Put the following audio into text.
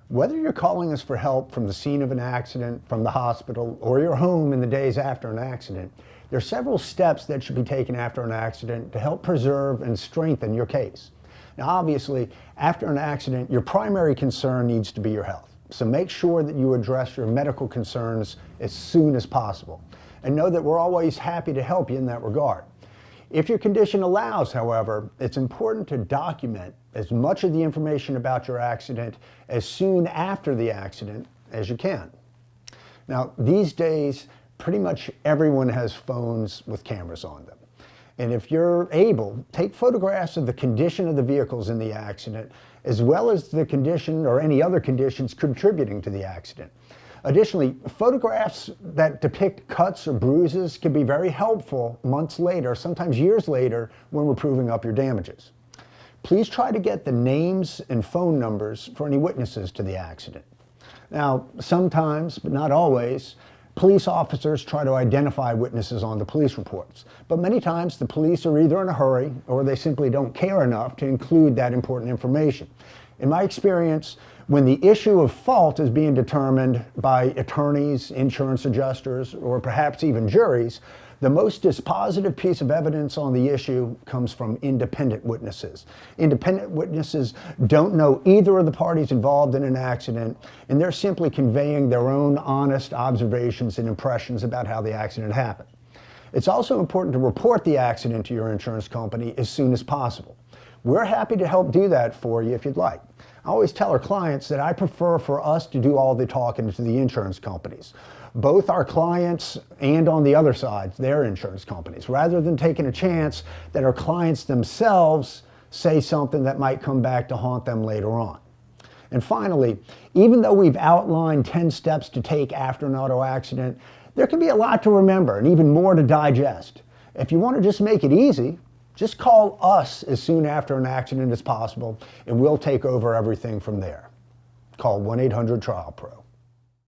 Whether you're calling us for help from the scene of an accident, from the hospital, or your home in the days after an accident, there are several steps that should be taken after an accident to help preserve and strengthen your case. Now, obviously, after an accident, your primary concern needs to be your health. So make sure that you address your medical concerns as soon as possible. And know that we're always happy to help you in that regard. If your condition allows, however, it's important to document as much of the information about your accident as soon after the accident as you can. Now, these days, pretty much everyone has phones with cameras on them. And if you're able, take photographs of the condition of the vehicles in the accident, as well as the condition or any other conditions contributing to the accident. Additionally, photographs that depict cuts or bruises can be very helpful months later, sometimes years later, when we're proving up your damages. Please try to get the names and phone numbers for any witnesses to the accident. Now, sometimes, but not always, police officers try to identify witnesses on the police reports. But many times the police are either in a hurry or they simply don't care enough to include that important information. In my experience, when the issue of fault is being determined by attorneys, insurance adjusters, or perhaps even juries, the most dispositive piece of evidence on the issue comes from independent witnesses. Independent witnesses don't know either of the parties involved in an accident, and they're simply conveying their own honest observations and impressions about how the accident happened. It's also important to report the accident to your insurance company as soon as possible. We're happy to help do that for you if you'd like. I always tell our clients that I prefer for us to do all the talking to the insurance companies, both our clients and on the other side, their insurance companies, rather than taking a chance that our clients themselves say something that might come back to haunt them later on. And finally, even though we've outlined 10 steps to take after an auto accident, there can be a lot to remember and even more to digest. If you want to just make it easy, just call us as soon after an accident as possible, and we'll take over everything from there. Call 1-800-TRIAL-PRO.